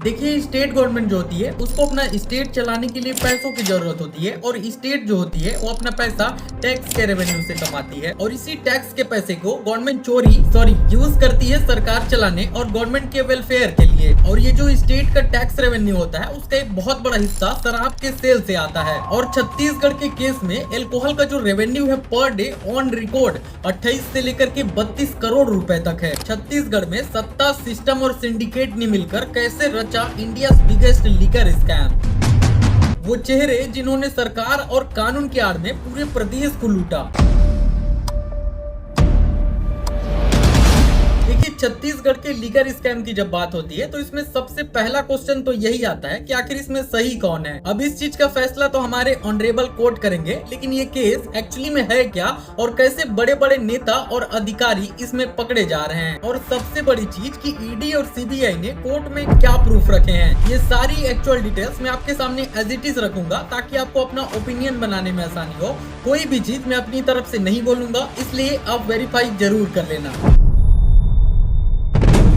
देखिए, state government जो होती है उसको अपना स्टेट चलाने के लिए पैसों की जरूरत होती है और स्टेट जो होती है वो अपना पैसा टैक्स के रेवेन्यू से कमाती है और इसी टैक्स के पैसे को गवर्नमेंट यूज करती है सरकार चलाने और गवर्नमेंट के वेलफेयर के लिए। और ये जो स्टेट का टैक्स रेवेन्यू होता है उसका एक बहुत बड़ा हिस्सा शराब के सेल से आता है। और छत्तीसगढ़ के केस में एल्कोहल का जो रेवेन्यू है पर डे ऑन रिकॉर्ड 28 से लेकर के 32 करोड़ रुपए तक है। छत्तीसगढ़ में सत्ता, सिस्टम और सिंडिकेट ने मिलकर कैसे रचा इंडिया बिगेस्ट लीकर स्कैम। वो चेहरे जिन्होंने सरकार और कानून की आड़ में पूरे प्रदेश को लूटा। देखिए, छत्तीसगढ़ के लीगर स्कैम की जब बात होती है तो इसमें सबसे पहला क्वेश्चन तो यही आता है कि आखिर इसमें सही कौन है। अब इस चीज का फैसला तो हमारे ऑनरेबल कोर्ट करेंगे, लेकिन ये केस एक्चुअली में है क्या और कैसे बड़े बड़े नेता और अधिकारी इसमें पकड़े जा रहे हैं, और सबसे बड़ी चीज कि ईडी और सीबीआई ने कोर्ट में क्या प्रूफ रखे हैं। ये सारी एक्चुअल डिटेल्स मैं आपके सामने एज इट इज रखूंगा ताकि आपको अपना ओपिनियन बनाने में आसानी हो। कोई भी चीज मैं अपनी तरफ से नहीं बोलूंगा, इसलिए आप वेरीफाई जरूर कर लेना।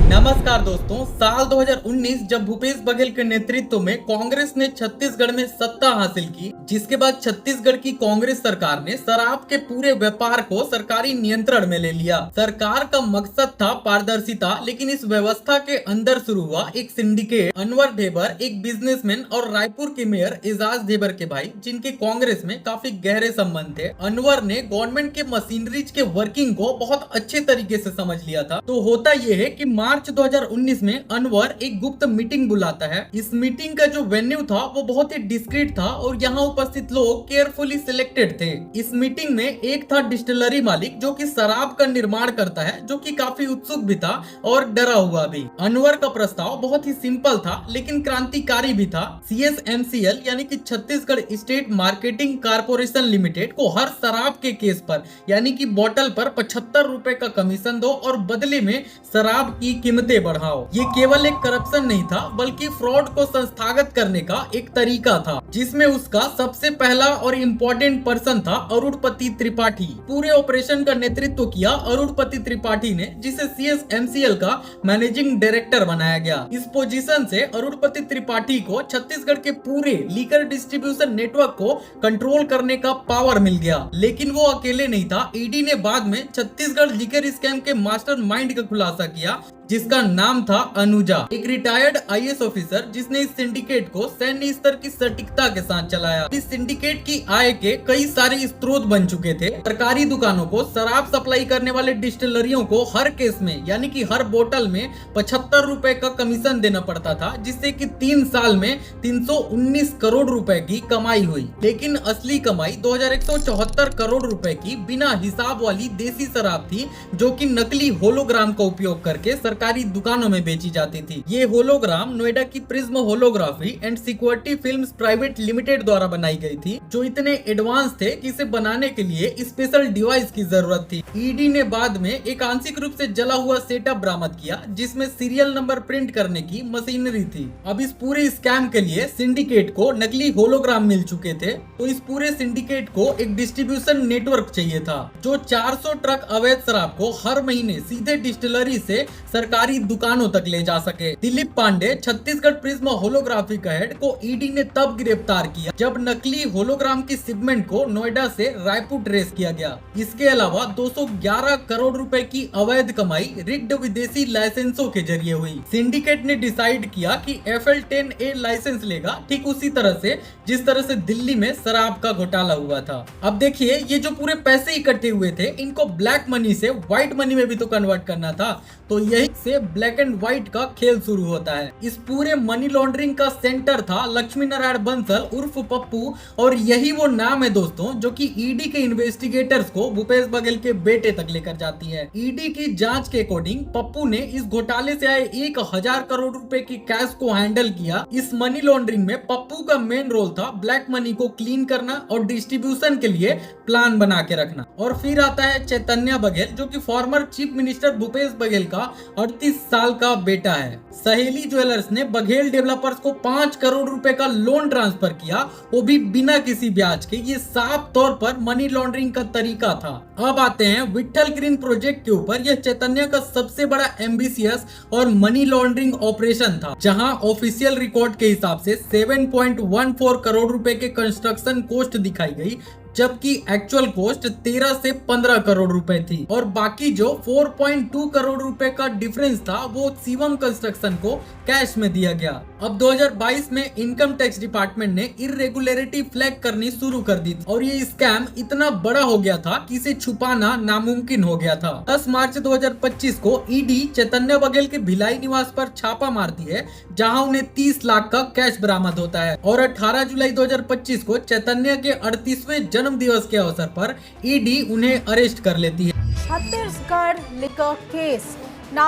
नमस्कार दोस्तों, साल 2019 जब भूपेश बघेल के नेतृत्व में कांग्रेस ने छत्तीसगढ़ में सत्ता हासिल की, जिसके बाद छत्तीसगढ़ की कांग्रेस सरकार ने शराब के पूरे व्यापार को सरकारी नियंत्रण में ले लिया। सरकार का मकसद था पारदर्शिता, लेकिन इस व्यवस्था के अंदर शुरू हुआ एक सिंडिकेट। अनवर ढेबर एक बिजनेसमैन और रायपुर के मेयर एजाज ढेबर के भाई, जिनके कांग्रेस में काफी गहरे संबंध थे। अनवर ने गवर्नमेंट के मशीनरीज के वर्किंग को बहुत अच्छे तरीके से समझ लिया था। तो होता यह है कि मार्च 2019 में अनवर एक गुप्त मीटिंग बुलाता है। इस मीटिंग का जो वेन्यू था वो बहुत ही डिस्क्रीट था और यहाँ उपस्थित लोग केयरफुली सिलेक्टेड थे। इस मीटिंग में एक था डिस्टिलरी मालिक जो कि शराब का निर्माण करता है, जो कि काफी उत्सुक भी था और डरा हुआ भी। अनवर का प्रस्ताव बहुत ही सिंपल था लेकिन क्रांतिकारी भी था। CSMCL यानी कि Chhattisgarh state marketing corporation limited को हर शराब के केस पर यानी कि बोतल पर 75 रुपए का कमीशन दो और बदले में शराब की कीमतें बढ़ाओ। ये केवल एक करप्शन नहीं था बल्कि फ्रॉड को संस्थागत करने का एक तरीका था, जिसमें उसका सबसे पहला और इम्पोर्टेंट पर्सन था अरुणपति त्रिपाठी। पूरे ऑपरेशन का नेतृत्व किया अरुणपति त्रिपाठी ने, जिसे CSMCL का मैनेजिंग डायरेक्टर बनाया गया। इस पोजीशन से अरुणपति त्रिपाठी को छत्तीसगढ़ के पूरे लीकर डिस्ट्रीब्यूशन नेटवर्क को कंट्रोल करने का पावर मिल गया। लेकिन वो अकेले नहीं था। ईडी ने बाद में छत्तीसगढ़ लीकर स्कैम के मास्टरमाइंड का खुलासा किया, जिसका नाम था अनुजा, एक रिटायर्ड IAS ऑफिसर जिसने इस सिंडिकेट को सैन्य स्तर की सटीकता के साथ चलाया। इस सिंडिकेट की आय के कई सारे स्रोत बन चुके थे। सरकारी दुकानों को शराब सप्लाई करने वाले डिस्टिलरियों को हर केस में यानी कि हर बोतल में 75 रुपए का कमीशन देना पड़ता था, जिससे कि 3 साल में 319 करोड़ रुपए की कमाई हुई। लेकिन असली कमाई 2174 करोड़ रुपए की बिना हिसाब वाली देसी शराब थी, जो कि नकली होलोग्राम का उपयोग करके सरकारी दुकानों में बेची जाती थी। ये होलोग्राम नोएडा की prism holography and security films private limited द्वारा बनाई गई थी, जो इतने एडवांस थे कि इसे बनाने के लिए स्पेशल डिवाइस की जरूरत थी। ईडी ने बाद में एक आंशिक रूप से जला हुआ सेटअप बरामद किया, जिसमें सीरियल नंबर प्रिंट करने की मशीनरी थी। अब इस पूरे स्कैम के लिए सिंडिकेट को नकली होलोग्राम मिल चुके थे, तो इस पूरे सिंडिकेट को एक डिस्ट्रीब्यूशन नेटवर्क चाहिए था, जो 400 ट्रक अवैध शराब को हर महीने सीधे डिस्टिलरी से सरकारी दुकानों तक ले जा सके। दिलीप पांडे, छत्तीसगढ़ प्रिज्म होलोग्राफी का हेड, को ईडी ने तब गिरफ्तार किया जब नकली होलोग्राम की शिपमेंट को नोएडा से रायपुर ट्रेस किया गया। इसके अलावा 211 करोड़ रुपए की अवैध कमाई रिग्ड विदेशी लाइसेंसों के जरिए हुई। सिंडिकेट ने डिसाइड किया कि FL10A लाइसेंस लेगा, ठीक उसी तरह से जिस तरह से दिल्ली में शराब का घोटाला हुआ था। अब देखिए, ये जो पूरे पैसे इकट्ठे हुए थे, इनको ब्लैक मनी से व्हाइट मनी में भी तो कन्वर्ट करना था। तो यही से ब्लैक एंड व्हाइट का खेल शुरू होता है। इस पूरे मनी लॉन्ड्रिंग का सेंटर था लक्ष्मी नारायण बंसल उर्फ पप्पू, और यही वो नाम है दोस्तों जो कि ईडी के इन्वेस्टिगेटर्स को भूपेश बघेल के बेटे तक लेकर जाती है। ईडी की जांच के अकॉर्डिंग पप्पू ने इस घोटाले से आए 1000 करोड़ रुपए की कैश को हैंडल किया। इस मनी लॉन्ड्रिंग में पप्पू का मेन रोल था ब्लैक मनी को क्लीन करना और डिस्ट्रीब्यूशन के लिए प्लान बना के रखना। और फिर आता है चैतन्य बघेल, जो कि former chief minister Bhupesh Baghel का 38 साल का बेटा है। सहेली ज्वेलर्स ने बघेल डेवलपर्स को 5 करोड़ रुपए का लोन ट्रांसफर किया, वो भी बिना किसी ब्याज के। ये साफ तौर पर मनी लॉन्ड्रिंग का तरीका था। अब आते हैं विट्ठल ग्रीन प्रोजेक्ट के ऊपर। यह चैतन्य का सबसे बड़ा एम्बिशियस और मनी लॉन्ड्रिंग ऑपरेशन था, जहां ऑफिशियल रिकॉर्ड के हिसाब से 7.14 करोड़ रुपए के कंस्ट्रक्शन कॉस्ट दिखाई गई, जबकि एक्चुअल कॉस्ट 13 से 15 करोड़ रुपए थी। और बाकी जो 4.2 करोड़ रुपए का डिफरेंस था वो शिवम कंस्ट्रक्शन को कैश में दिया गया। अब 2022 में इनकम टैक्स डिपार्टमेंट ने इरेगुलरिटी फ्लैग करनी शुरू कर दी थी और ये स्कैम इतना बड़ा हो गया था कि इसे छुपाना नामुमकिन हो गया था। 10 मार्च 2025 को ईडी चैतन्य बघेल के भिलाई निवास पर छापा मारती है, जहां उन्हें 30 लाख का कैश बरामद होता है। और 18 जुलाई 2025 को चैतन्य के 38वें जन्म दिवस के अवसर पर ईडी उन्हें अरेस्ट कर लेती है। Chhattisgarh liquor case. Now,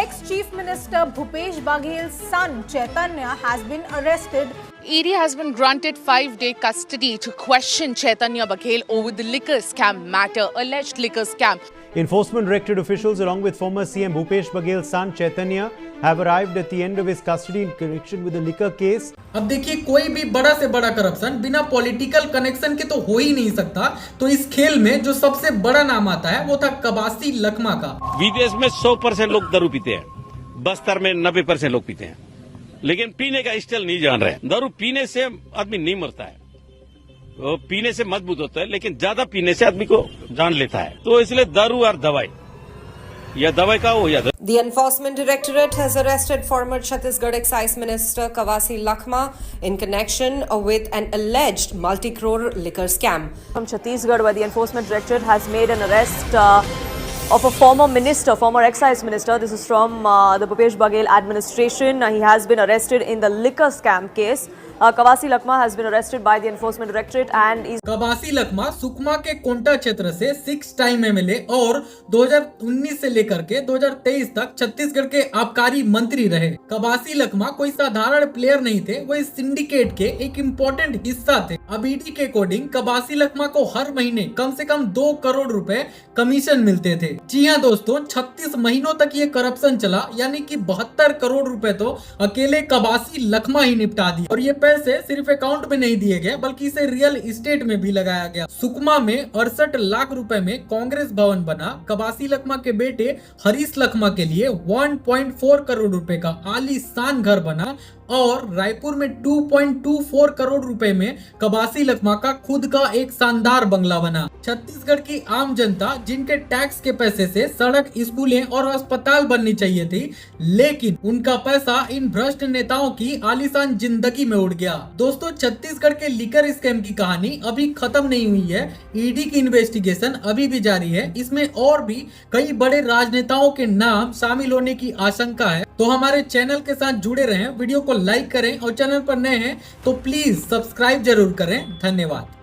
ex-Chief Minister Bhupesh Baghel's son Chaitanya has been arrested. ED has been granted 5-day custody to question Chaitanya Baghel over the liquor scam matter, alleged liquor scam. Enforcement Directorate officials, along with former CM Bhupesh Baghel's son Chaitanya, have arrived at the end of his custody in connection with the liquor case. अब देखिए, कोई भी बड़ा से बड़ा corruption बिना political connection के तो हो ही नहीं सकता। तो इस खेल में जो सबसे बड़ा नाम आता है वो था कबासी लखमा का। विदेश में 100% लोग दारू पीते हैं, बस्तर में 90% लोग पीते हैं, लेकिन पीने का स्टाइल नहीं जान रहे। दारू पीने से आदमी नहीं मरता है, वो पीने से मजबूत होता है, लेकिन ज्यादा पीने से आदमी को जान लेता है। तो इसलिए दारू और दवाई, या दवाई का हो या The Enforcement Directorate has arrested former Chhattisgarh Excise Minister Kawasi Lakhma in connection with an alleged multi-crore liquor scam. From Chhattisgarh, where the Enforcement Directorate has made an arrest of a former minister, former excise minister. This is from the Bhupesh Baghel administration. He has been arrested in the liquor scam case. Kawasi Lakhma has been arrested by the Enforcement Directorate and is... कबासी Lakhma Sukma के कोंटा क्षेत्र से 6 time MLA और 2019 से लेकर के 2023 तक छत्तीसगढ़ के आबकारी मंत्री रहे। कबासी लखमा कोई साधारण प्लेयर नहीं थे, वो इस सिंडिकेट के एक इम्पोर्टेंट हिस्सा थे। अब ईडी के अकॉर्डिंग कबासी लखमा को हर महीने कम से कम 2 करोड़ रुपए कमीशन मिलते थे। जी हाँ दोस्तों, 36 महीनों तक ये करप्शन चला, यानी कि 72 करोड़ रुपए तो अकेले कबासी लखमा ही निपटा दिए। और ये पैसे सिर्फ अकाउंट में नहीं दिए गए, बल्कि इसे रियल एस्टेट में भी लगाया गया। सुकमा में 68 लाख रुपए में कांग्रेस भवन बना। कबासी लखमा के बेटे हरीश लखमा के लिए 1.4 करोड़ रुपए का आलीशान घर बना और रायपुर में 2.24 करोड़ रुपए में कबासी लखमा का खुद का एक शानदार बंगला बना। छत्तीसगढ़ की आम जनता, जिनके टैक्स के पैसे से सड़क, स्कूलें और अस्पताल बननी चाहिए थी, लेकिन उनका पैसा इन भ्रष्ट नेताओं की आलीशान जिंदगी में उड़ गया। दोस्तों, छत्तीसगढ़ के लिकर स्कैम की कहानी अभी खत्म नहीं हुई है। ईडी की इन्वेस्टिगेशन अभी भी जारी है। इसमें और भी कई बड़े राजनेताओं के नाम शामिल होने की आशंका है। तो हमारे चैनल के साथ जुड़े रहें, वीडियो को लाइक करें और चैनल पर नए हैं तो प्लीज सब्सक्राइब जरूर करें। धन्यवाद।